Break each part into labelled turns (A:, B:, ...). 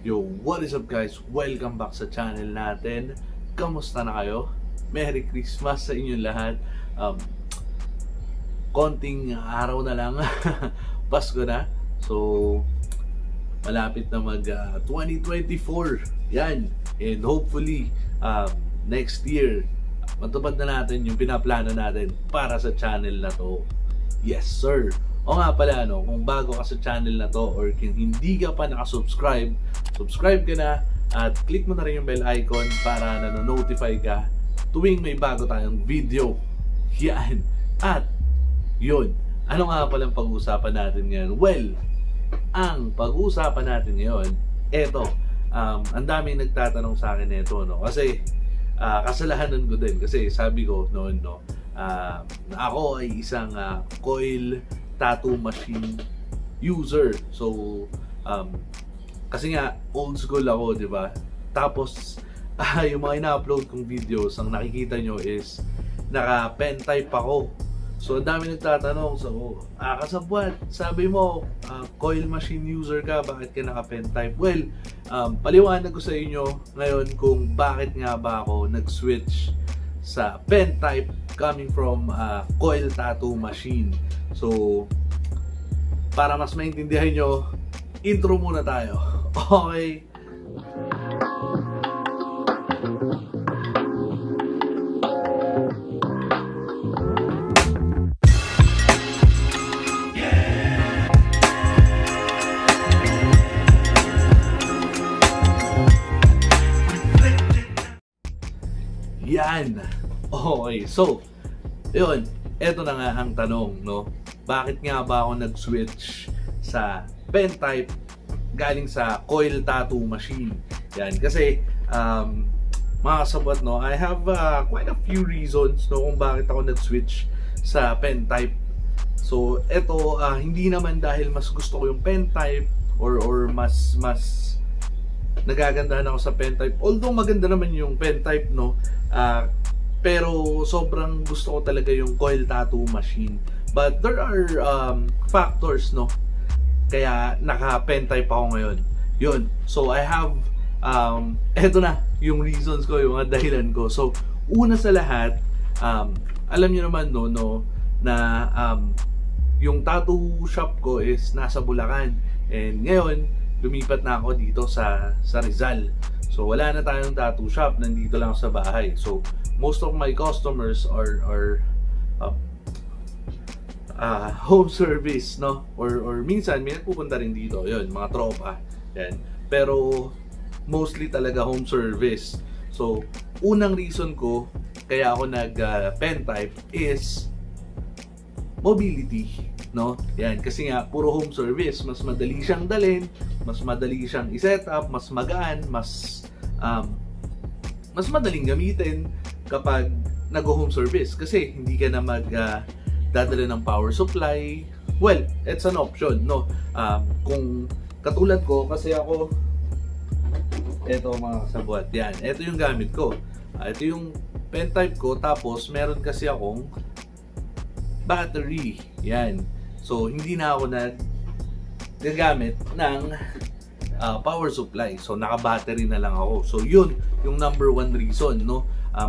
A: Yo, what is up guys? Welcome back sa channel natin. Kamusta na kayo? Merry Christmas sa inyong lahat. Konting araw na lang. Pasko na. So, malapit na mag 2024. Yan. And hopefully, next year, matupad na natin yung pinaplano natin para sa channel na to. Yes, sir. O nga pala, kung bago ka sa channel na to or kung hindi ka pa nakasubscribe, subscribe ka na at click mo na rin yung bell icon para nanonotify ka tuwing may bago tayong video. Yan. At, yun. Ano nga palang pag-uusapan natin ngayon? Well, ang pag-uusapan natin ngayon, eto, ang daming nagtatanong sa akin nito, kasi kasalanan ko din. Kasi sabi ko noon, ako ay isang coil tattoo machine user. So, kasi nga old school ako, di ba? Tapos, yung mga ina-upload kong videos, ang nakikita nyo is naka pen type ako. So, ang dami nagtatanong. So, kasabwat, sabi mo, coil machine user ka, bakit ka naka pen type? Well, paliwanag ko sa inyo ngayon kung bakit nga ba ako nag-switch sa pen type coming from coil tattoo machine. So, para mas maintindihan nyo, intro muna tayo. Okay? Yan. Okay. So, yun. Eto na nga ang tanong, Bakit nga ba ako nag-switch sa pen type galing sa coil tattoo machine? Yan. Kasi, mga kasabot, I have quite a few reasons, kung bakit ako nag-switch sa pen type. So, eto, hindi naman dahil mas gusto ko yung pen type or mas nagagandahan ako sa pen type. Although maganda naman yung pen type, pero sobrang gusto ko talaga yung coil tattoo machine. But there are factors, kaya naka-pen type ako ngayon. Yun. So I have eto na yung reasons ko, yung mga dahilan ko. So una sa lahat, alam niyo naman na yung tattoo shop ko is nasa Bulacan. And ngayon, lumipat na ako dito sa Rizal. So wala na tayong tattoo shop, nandito lang sa bahay. So most of my customers are home service, or minsan may nagpupunta rin dito, yun, mga tropa. Yan. Pero mostly talaga home service. So unang reason ko kaya ako nag pen type is mobility, Yan, kasi nga puro home service, mas madali siyang dalhin, mas madali siyang i-set up, mas magaan, mas madaling gamitin kapag nag-home service kasi hindi ka na dadala ng power supply. Well, it's an option, kung katulad ko, kasi ako, eto mga kasabwat, yan, eto yung gamit ko. Ito yung pen type ko, tapos meron kasi akong battery. Yan. So, hindi na ako gagamit ng power supply. So, naka-battery na lang ako. So, yun yung number one reason,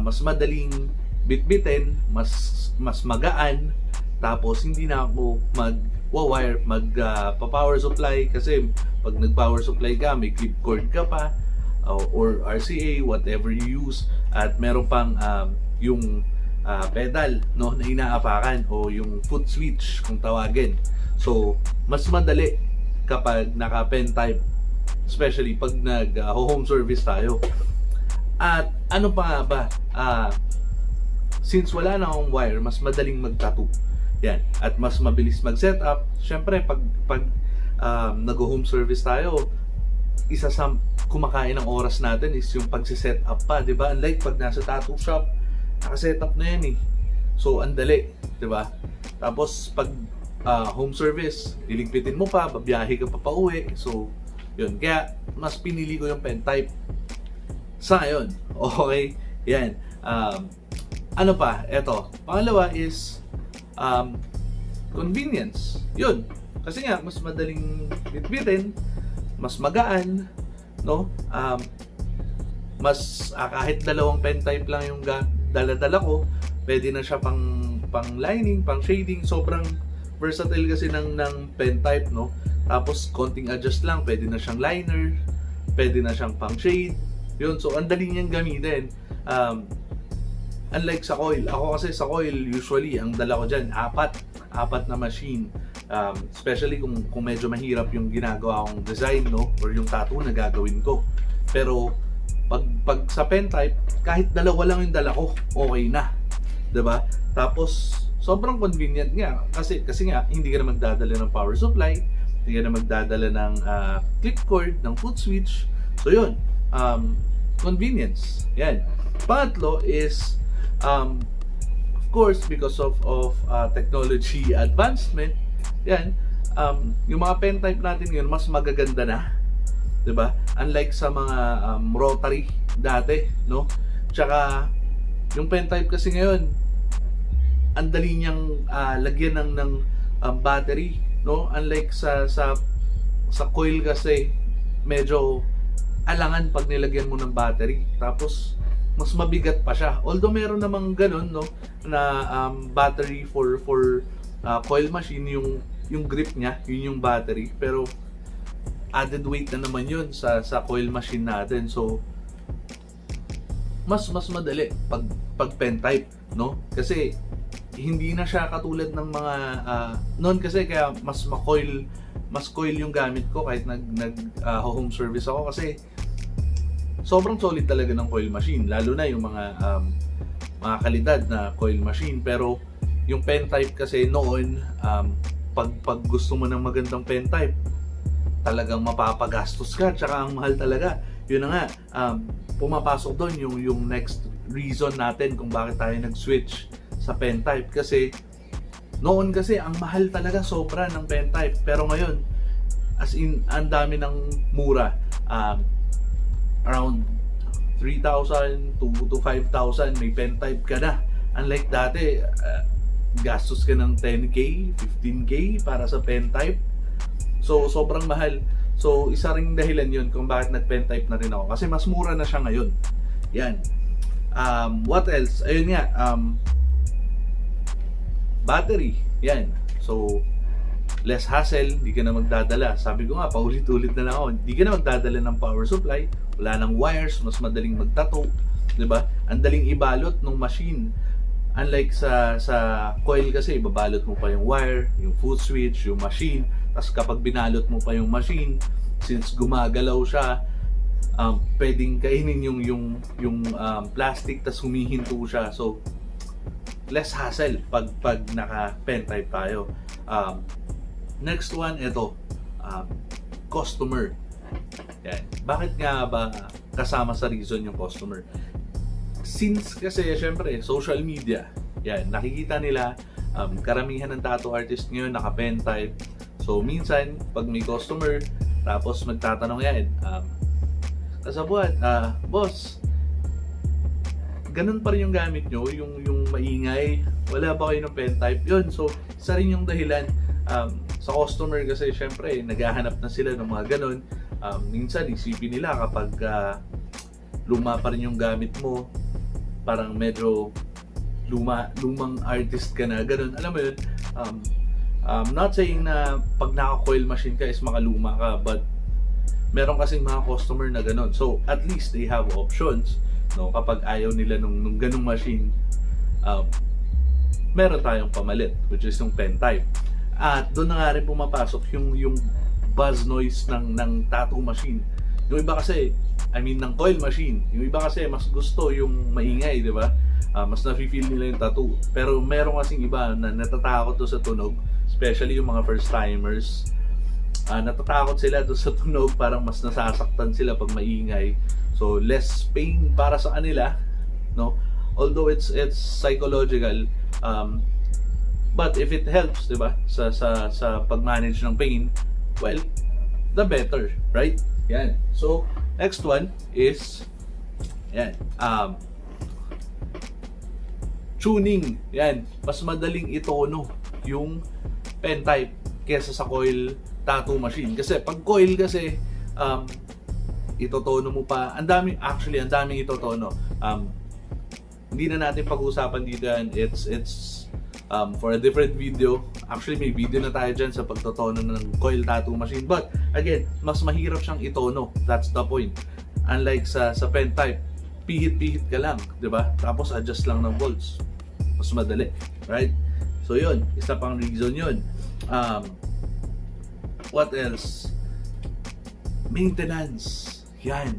A: mas madaling bitbitin, mas magaan, tapos hindi na ako mag-wire, pa-power supply, kasi pag nag-power supply ka, may clip cord ka pa, or RCA, whatever you use, at meron pang yung pedal, na inaapakan, o yung foot switch kung tawagin. So, mas madali kapag naka-pen type, especially pag nag-home service tayo. At ano pa nga ba? Since wala na akong wire, mas madaling mag-tattoo. Yan. At mas mabilis mag-setup. Siyempre, pag nag-home service tayo, isa sa kumakain ng oras natin is yung pag-set up pa, di ba? Unlike pag nasa tattoo shop, naka-set up na yan eh. So, andali, di ba? Tapos, pag home service, iligpitin mo pa, babiyahe ka pa pauwi. So, yun. Kaya, mas pinili ko yung pen type sa ngayon. Okay? Yan. Ano pa? Eto. Pangalawa is convenience. Yun. Kasi nga, mas madaling bitbitin, mas magaan, no? Kahit dalawang pen type lang yung dala-dala ko, pwede na siya pang lining, pang shading. Sobrang versatile kasi ng pen type, no? Tapos konting adjust lang, pwede na siyang liner, pwede na siyang pang shade. Yun, so ang dali niyang gamitin. Unlike sa coil, ako kasi sa coil usually ang dala ko diyan apat na machine. Especially kung medyo mahirap yung ginagawa kong design, no, or yung tattoo na gagawin ko. Pero pag sa pen type, kahit dalawa lang yung dala ko, okay na. 'Di ba? Tapos sobrang convenient nga kasi nga hindi ka na magdadala ng power supply, hindi ka na magdadala ng clip cord, ng foot switch. So yun, convenience. Yan. Pangatlo is of course because of technology advancement, yan, yung mga pen type natin ngayon mas magaganda na. 'Di ba? Unlike sa mga rotary dati, no? Tsaka yung pen type kasi ngayon ang dali niyang lagyan ng battery, no? Unlike sa coil kasi medyo alangan pag nilagyan mo ng battery. Tapos mas mabigat pa siya. Although meron namang ganun, no, na battery for coil machine, yung grip niya, yun yung battery, pero added weight na naman yun sa coil machine natin. So mas madali pag pen type, no? Kasi hindi na siya katulad ng mga noon kasi kaya mas coil yung gamit ko kahit nag home service ako kasi sobrang solid talaga ng coil machine, lalo na yung mga kalidad na coil machine. Pero yung pen type kasi noon, pag gusto mo ng magandang pen type, talagang mapapagastos ka, tsaka ang mahal talaga. Yun na nga, pumapasok doon yung next reason natin kung bakit tayo nag-switch sa pen type. Kasi noon kasi ang mahal talaga sobra ng pen type, pero ngayon as in ang dami ng mura, around 3,000 to 5,000 may pen type ka na. Unlike dati, gastos ka ng 10k, 15k para sa pen type. So sobrang mahal. So isa ring dahilan yun kung bakit nag-pen type na rin ako, kasi mas mura na siya ngayon. Yan. What else? Ayun nga, battery. Yan. So less hassle, hindi ka na magdadala. Sabi ko nga, paulit-ulit na lang ako. Hindi ka na magdadala ng power supply, wala nang wires, mas madaling magtato, 'di ba? Ang daling ibalot ng machine. Unlike sa coil kasi, ibabalot mo pa yung wire, yung foot switch, yung machine. Tapos kapag binalot mo pa yung machine, since gumagalaw siya, pwedeng kainin yung plastic, tapos humihinto siya. So less hassle pag naka pen type tayo. Next one, ito, customer. Yan. Bakit nga ba kasama sa reason yung customer? Since kasi syempre social media, yan, nakikita nila, karamihan ng tattoo artist ngayon naka pen type. So minsan pag may customer, tapos magtatanong yan, kasabuat, boss, ganun pa rin yung gamit nyo, yung maingay, wala ba kayo ng pen type? Yun, so isa rin yung dahilan. Sa customer kasi syempre naghahanap na sila ng mga ganun. Minsan isipin nila kapag luma pa rin yung gamit mo, parang medyo lumang artist ka na, ganun. Alam mo yun, not saying na pag naka-coil machine ka is makaluma ka, but meron kasing mga customer na ganun. So at least they have options, no? Kapag ayaw nila nung ganung machine, meron tayong pamalit, which is yung pen type. At doon na nga rin pumapasok yung buzz noise ng tattoo machine. Yung iba kasi, ng coil machine, yung iba kasi mas gusto yung maingay, di ba? Mas nafe-feel nila yung tattoo. Pero meron kasing iba na natatakot to sa tunog, especially yung mga first timers. Natatakot sila to sa tunog, parang mas nasasaktan sila pag maingay. So less pain para sa kanila, no? Although it's psychological, but if it helps, 'di ba, sa pag-manage ng pain, well, the better, right? Yan. So next one is yan, tuning. Yan, mas madaling itono yung pen type kesa sa coil tattoo machine. Kasi pag coil kasi, itotono mo pa. Ang daming itotono. Hindi na natin pag-usapan dito yan. It's for a different video. Actually, may video na tayo dyan sa pagtotono ng coil tattoo machine. But, again, mas mahirap siyang itono. That's the point. Unlike sa pen type, pihit-pihit ka lang, di ba? Tapos adjust lang ng volts. Mas madali, right? So yun, isa pang reason yun. What else? Maintenance. Yan.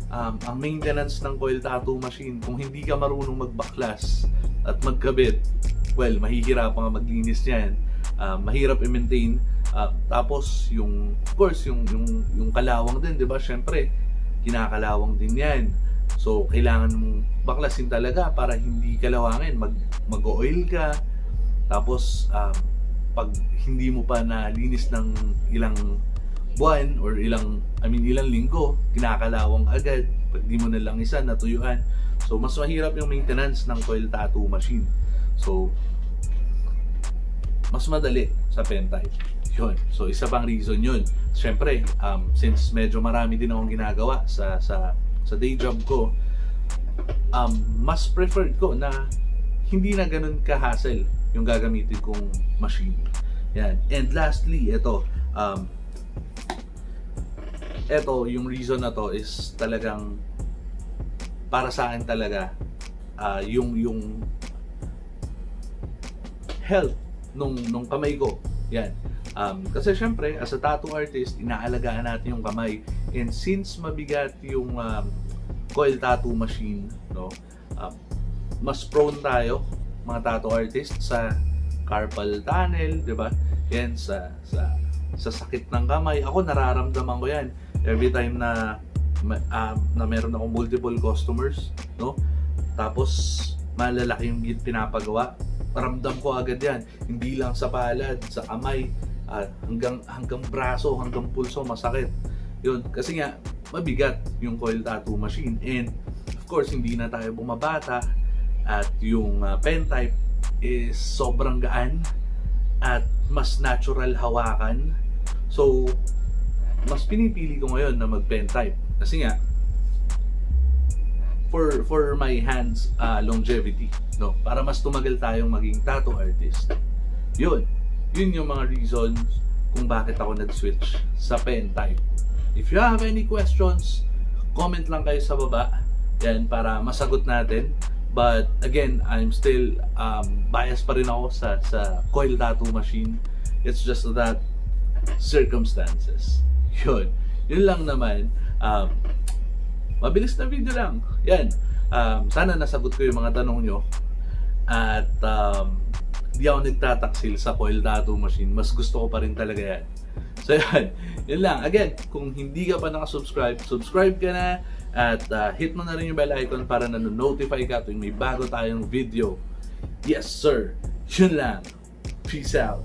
A: Ang maintenance ng coil tattoo machine, kung hindi ka marunong magbaklas at magkabit, well, mahihirapan ka maglinis niyan. Mahirap i-maintain. Tapos of course, yung kalawang din, 'di ba? Syempre, kinakalawang din 'yan. So, kailangan mong baklasin talaga para hindi kalawangin. Mag-oil ka. Tapos pag hindi mo pa nalinis ng ilang buwan or ilang linggo, kinakalawang agad. Pag di mo na lang isa natuyuan. So, mas mahirap yung maintenance ng coil tattoo machine. So, mas madali sa pen type. Yun. So, isa pang reason yun. Siyempre, since medyo marami din akong ginagawa sa day job ko, mas preferred ko na hindi na ganun ka-hassle yung gagamitin kong machine. Yan. And lastly, ito yung reason na to is talagang para sa akin talaga yung health nung kamay ko. Yan. Kasi syempre, as a tattoo artist, inaalagaan natin yung kamay. And since mabigat yung coil tattoo machine, no, mas prone tayo, mga tattoo artist, sa carpal tunnel, di ba? Yan, sa sakit ng kamay. Ako, nararamdaman ko yan. Every time na meron akong multiple customers, no? Tapos, malalaki yung pinapagawa. Ramdam ko agad yan. Hindi lang sa palad, sa kamay, hanggang braso, hanggang pulso, masakit. Yun, kasi nga, mabigat yung coil tattoo machine. And, of course, hindi na tayo bumabata. At yung pen type is sobrang gaan at mas natural hawakan. So, mas pinipili ko ngayon na mag-pen type. Kasi nga, for my hands longevity, no, para mas tumagal tayong maging tattoo artist. Yun yung mga reasons kung bakit ako nag-switch sa pen type. If you have any questions, comment lang kayo sa baba. Yan, para masagot natin. But again, I'm still biased pa rin ako sa coil tattoo machine. It's just that circumstances. Yun lang naman. Mabilis na video lang. Yan. Sana nasagot ko yung mga tanong nyo. At di ako nagtataksil sa coil tattoo machine. Mas gusto ko pa rin talaga yan. So yun lang. Again, kung hindi ka pa nakasubscribe, subscribe ka na. At hit mo na rin yung bell icon para nanonotify ka tuwing may bago tayong video. Yes sir. Yun lang. Peace out.